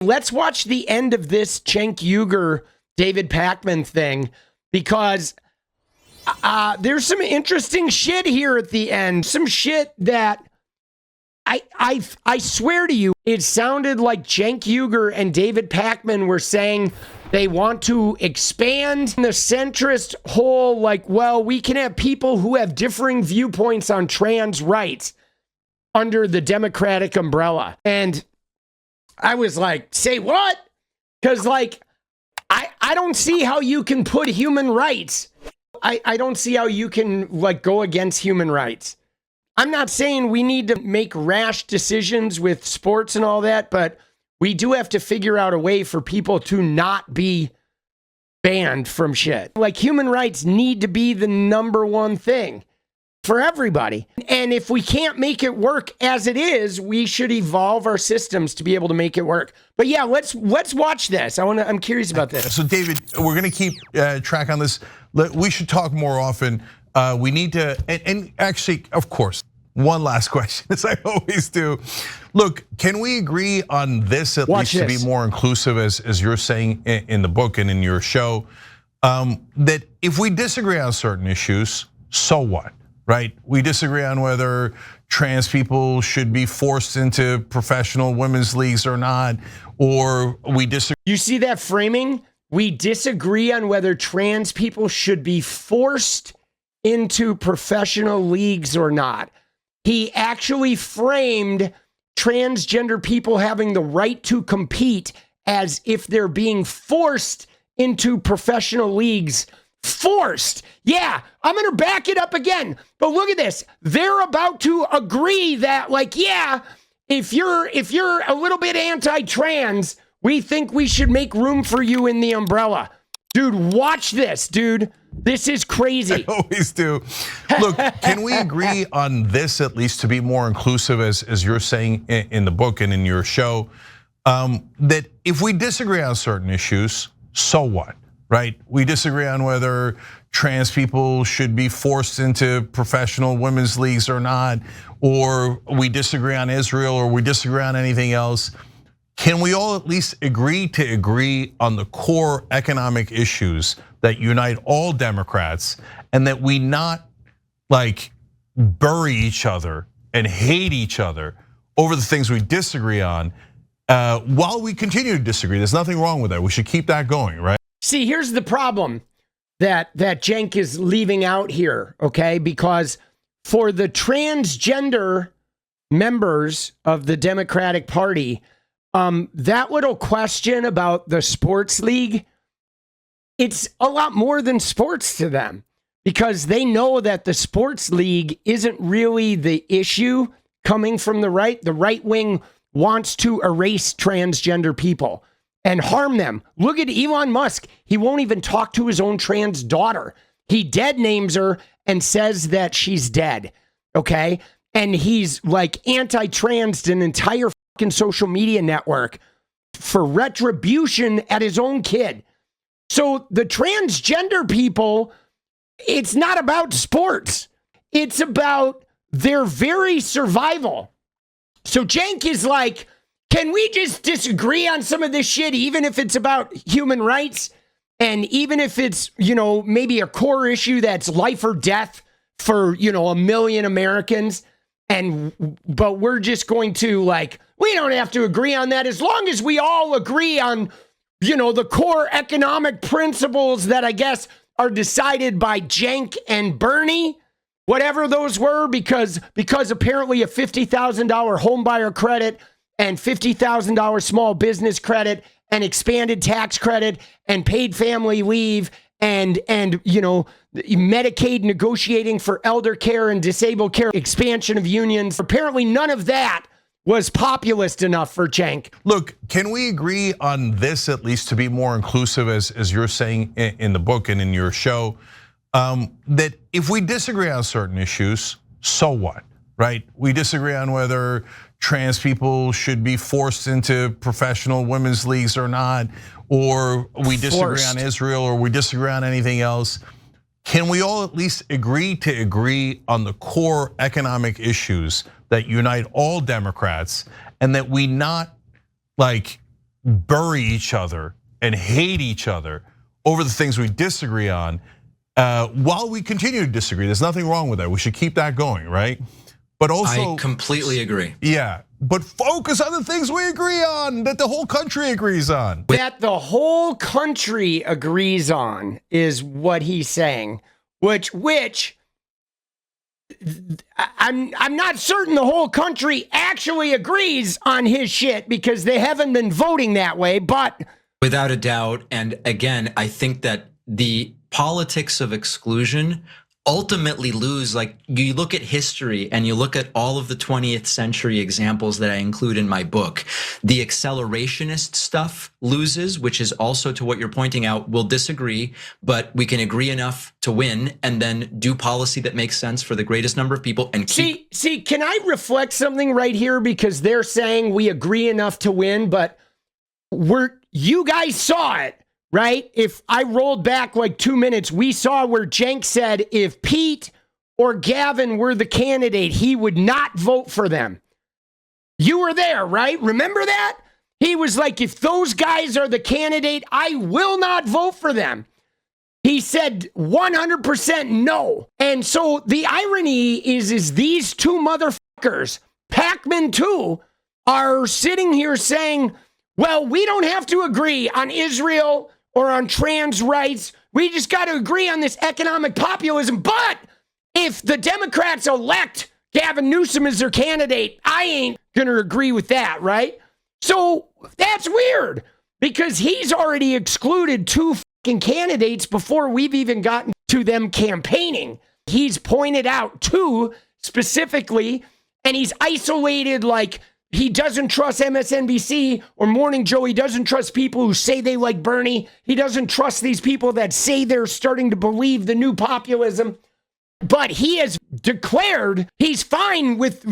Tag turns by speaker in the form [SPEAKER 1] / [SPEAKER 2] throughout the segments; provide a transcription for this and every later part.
[SPEAKER 1] Let's watch the end of this Cenk Uygur, David Pakman thing, because there's some interesting shit here at the end. Some shit that I swear to you, it sounded like Cenk Uygur and David Pakman were saying they want to expand the centrist whole, like, well, we can have people who have differing viewpoints on trans rights under the Democratic umbrella. And I was like, say what? Because, like, I don't see how you can put human rights. I don't see how you can, like, go against human rights. I'm not saying we need to make rash decisions with sports and all that, but we do have to figure out a way for people to not be banned from shit. Like, human rights need to be the number one thing for everybody. And if we can't make it work as it is, we should evolve our systems to be able to make it work. But yeah, let's watch this. I'm curious about this.
[SPEAKER 2] So David, we're going to keep track on this. We should talk more often. We need to, and actually, of course, one last question, as I always do. Look, can we agree on this at least to be more inclusive, as you're saying in the book and in your show, that if we disagree on certain issues, so what, right? We disagree on whether trans people should be forced into professional women's leagues or not, or we disagree.
[SPEAKER 1] You see that framing? We disagree on whether trans people should be forced into professional leagues or not. He actually framed transgender people having the right to compete as if they're being forced into professional leagues. Forced. Yeah, I'm going to back it up again. But look at this. They're about to agree that, like, yeah, if you're a little bit anti-trans, we think we should make room for you in the umbrella. Dude, watch this, dude. This is crazy.
[SPEAKER 2] I always do. Look, can we agree on this at least to be more inclusive, as you're saying in the book and in your show, that if we disagree on certain issues, so what, right? We disagree on whether trans people should be forced into professional women's leagues or not, or we disagree on Israel, or we disagree on anything else. Can we all at least agree on the core economic issues that unite all Democrats, and that we not, like, bury each other and hate each other over the things we disagree on while we continue to disagree? There's nothing wrong with that. We should keep that going, right?
[SPEAKER 1] See, here's the problem that Cenk is leaving out here, okay? Because for the transgender members of the Democratic Party, that little question about the sports league, it's a lot more than sports to them, because they know that the sports league isn't really the issue coming from the right. The right wing wants to erase transgender people and harm them. Look at Elon Musk. He won't even talk to his own trans daughter. He dead names her and says that she's dead, okay? And he's like anti-trans an entire fucking social media network for retribution at his own kid. So the transgender people, it's not about sports. It's about their very survival. So Cenk is like, can we just disagree on some of this shit, even if it's about human rights? And even if it's, maybe a core issue that's life or death for, 1 million Americans. But we're just going to, like, we don't have to agree on that as long as we all agree on, the core economic principles that I guess are decided by Cenk and Bernie, whatever those were, because apparently a $50,000 home buyer credit and $50,000 small business credit and expanded tax credit and paid family leave and Medicaid negotiating for elder care and disabled care, expansion of unions. Apparently none of that was populist enough for Cenk.
[SPEAKER 2] Look, can we agree on this at least to be more inclusive, as you're saying in the book and in your show, that if we disagree on certain issues, so what, right? We disagree on whether trans people should be forced into professional women's leagues or not, or we disagree on Israel, or we disagree on anything else. Can we all at least agree on the core economic issues that unite all Democrats, and that we not, like, bury each other and hate each other over the things we disagree on, while we continue to disagree. There's nothing wrong with that. We should keep that going, right? But also,
[SPEAKER 3] I completely agree.
[SPEAKER 2] Yeah, but focus on the things we agree on, that the whole country agrees on.
[SPEAKER 1] That the whole country agrees on is what he's saying, which I'm not certain the whole country actually agrees on his shit because they haven't been voting that way, but
[SPEAKER 3] without a doubt. And again, I think that the politics of exclusion ultimately lose. Like, you look at history and you look at all of the 20th century examples that I include in my book, the accelerationist stuff loses, which is also, to what you're pointing out, we'll disagree, but we can agree enough to win and then do policy that makes sense for the greatest number of people and keep.
[SPEAKER 1] See, can I reflect something right here? Because they're saying we agree enough to win, but you guys saw it. Right? If I rolled back like 2 minutes, we saw where Cenk said if Pete or Gavin were the candidate, he would not vote for them. You were there, right? Remember that? He was like, if those guys are the candidate, I will not vote for them. He said 100% no. And so the irony is these two motherfuckers, Pakman too, are sitting here saying, well, we don't have to agree on Israel or on trans rights. We just got to agree on this economic populism. But if the Democrats elect Gavin Newsom as their candidate, I ain't going to agree with that, right? So that's weird because he's already excluded two fucking candidates before we've even gotten to them campaigning. He's pointed out two specifically, and he's isolated, like, he doesn't trust MSNBC or Morning Joe. He doesn't trust people who say they like Bernie. He doesn't trust these people that say they're starting to believe the new populism. But he has declared he's fine with,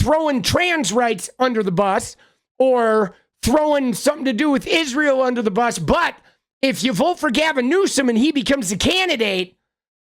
[SPEAKER 1] throwing trans rights under the bus or throwing something to do with Israel under the bus. But if you vote for Gavin Newsom and he becomes the candidate,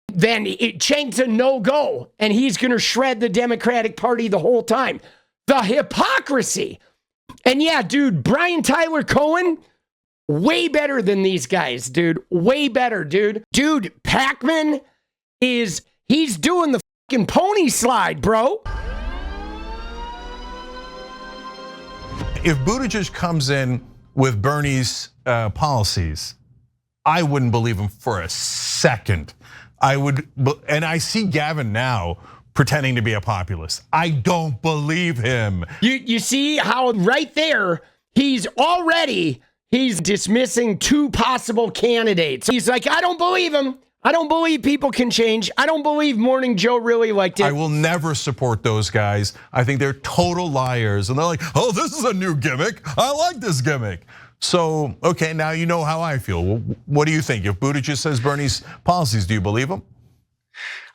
[SPEAKER 1] then Cenk's a no-go. And he's going to shred the Democratic Party the whole time. The hypocrisy. And yeah, dude, Brian Tyler Cohen, way better than these guys, dude. Way better, dude. Dude, Pakman he's doing the fucking pony slide, bro.
[SPEAKER 2] If Buttigieg comes in with Bernie's policies, I wouldn't believe him for a second. And I see Gavin now pretending to be a populist. I don't believe him.
[SPEAKER 1] You see how right there, he's dismissing two possible candidates. He's like, I don't believe him. I don't believe people can change. I don't believe Morning Joe really liked it.
[SPEAKER 2] I will never support those guys. I think they're total liars. And they're like, oh, this is a new gimmick. I like this gimmick. So, okay, now you know how I feel. What do you think? If Buttigieg says Bernie's policies, do you believe him?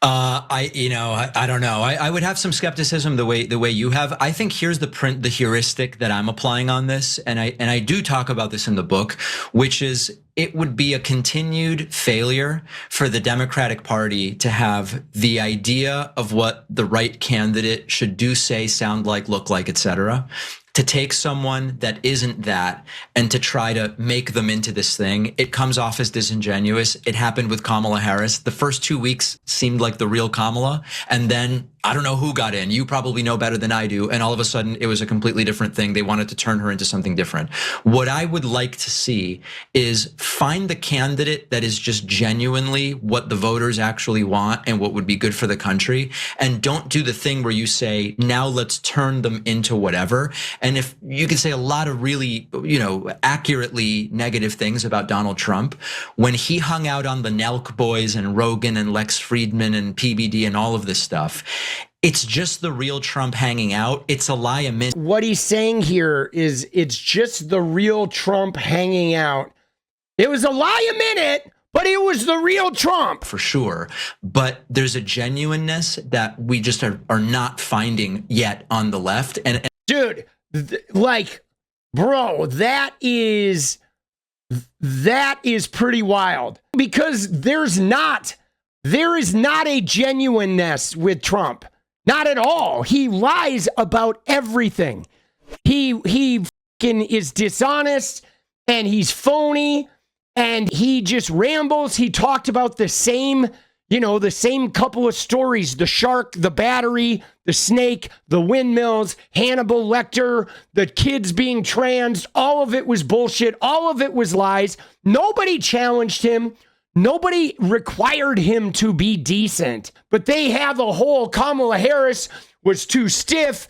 [SPEAKER 3] I don't know. I would have some skepticism the way you have. I think here's the heuristic that I'm applying on this, and I do talk about this in the book, which is it would be a continued failure for the Democratic Party to have the idea of what the right candidate should do, say, sound like, look like, etc., to take someone that isn't that and to try to make them into this thing. It comes off as disingenuous. It happened with Kamala Harris. The first 2 weeks seemed like the real Kamala. And then I don't know who got in. You probably know better than I do. And all of a sudden it was a completely different thing. They wanted to turn her into something different. What I would like to see is find the candidate that is just genuinely what the voters actually want and what would be good for the country. And don't do the thing where you say, now let's turn them into whatever. And if you can say a lot of really, accurately negative things about Donald Trump, when he hung out on the Nelk boys and Rogan and Lex Friedman and PBD and all of this stuff, it's just the real Trump hanging out. It's a lie a minute.
[SPEAKER 1] What he's saying here is it's just the real Trump hanging out. It was a lie a minute, but it was the real Trump.
[SPEAKER 3] For sure. But there's a genuineness that we just are not finding yet on the left. And
[SPEAKER 1] dude, bro, that is pretty wild because there is not a genuineness with Trump. Not at all. He lies about everything. He is dishonest and he's phony and he just rambles. He talked about the same, the same couple of stories, the shark, the battery, the snake, the windmills, Hannibal Lecter, the kids being trans. All of it was bullshit. All of it was lies. Nobody challenged him. Nobody required him to be decent, but they have a whole Kamala Harris was too stiff.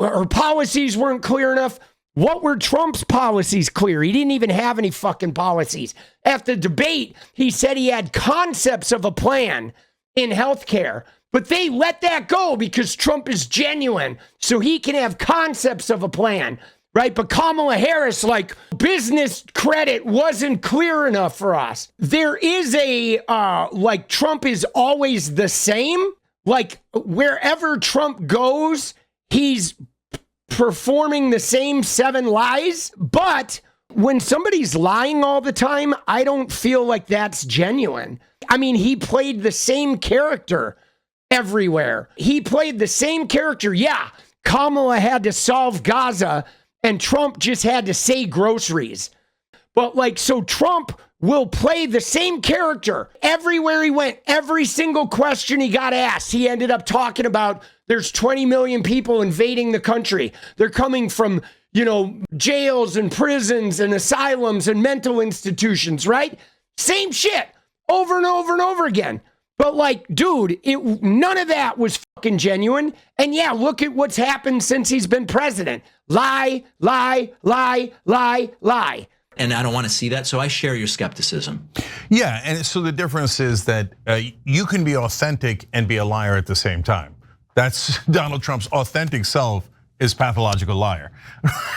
[SPEAKER 1] Her policies weren't clear enough. What were Trump's policies clear? He didn't even have any fucking policies. At the debate, he said he had concepts of a plan in healthcare, but they let that go because Trump is genuine, so he can have concepts of a plan, right? But Kamala Harris, like, business credit wasn't clear enough for us. There is Trump is always the same. Like, wherever Trump goes, he's performing the same 7 lies. But when somebody's lying all the time, I don't feel like that's genuine. I mean, he played the same character everywhere. He played the same character. Yeah, Kamala had to solve Gaza and Trump just had to say groceries. But so Trump will play the same character everywhere he went. Every single question he got asked, he ended up talking about there's 20 million people invading the country. They're coming from, jails and prisons and asylums and mental institutions, right? Same shit over and over and over again. But dude, none of that was fucking genuine. And yeah, look at what's happened since he's been president. Lie, lie, lie, lie, lie.
[SPEAKER 3] And I don't want to see that, so I share your skepticism.
[SPEAKER 2] Yeah, and so the difference is that you can be authentic and be a liar at the same time. That's Donald Trump's authentic self is pathological liar.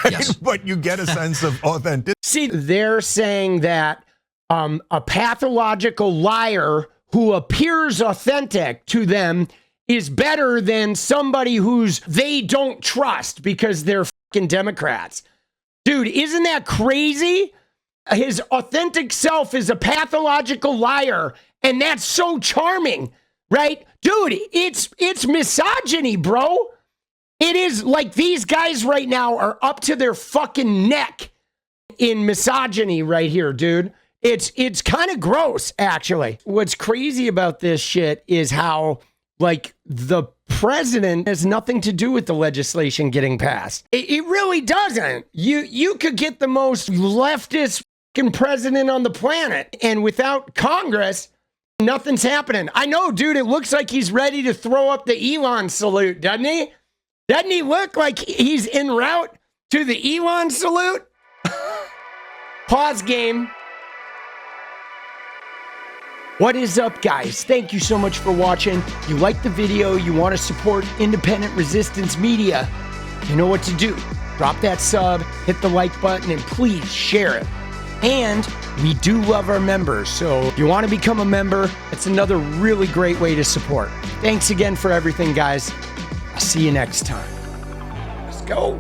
[SPEAKER 2] Right? Yes. But you get a sense of authenticity.
[SPEAKER 1] See, they're saying that a pathological liar who appears authentic to them is better than somebody who's they don't trust because they're fucking Democrats. Dude, isn't that crazy? His authentic self is a pathological liar, and that's so charming, right? Dude, it's misogyny, bro. It is like these guys right now are up to their fucking neck in misogyny right here, dude. It's kind of gross, actually. What's crazy about this shit is how, the president has nothing to do with the legislation getting passed. It really doesn't. You could get the most leftist fucking president on the planet, and without Congress, nothing's happening. I know, dude, it looks like he's ready to throw up the Elon salute, doesn't he? Doesn't he look like he's en route to the Elon salute? Pause game. What is up, guys? Thank you so much for watching. If you like the video, you want to support independent resistance media, you know what to do. Drop that sub, hit the like button, and please share it. And we do love our members, so if you want to become a member, it's another really great way to support. Thanks again for everything, guys. I'll see you next time. Let's go.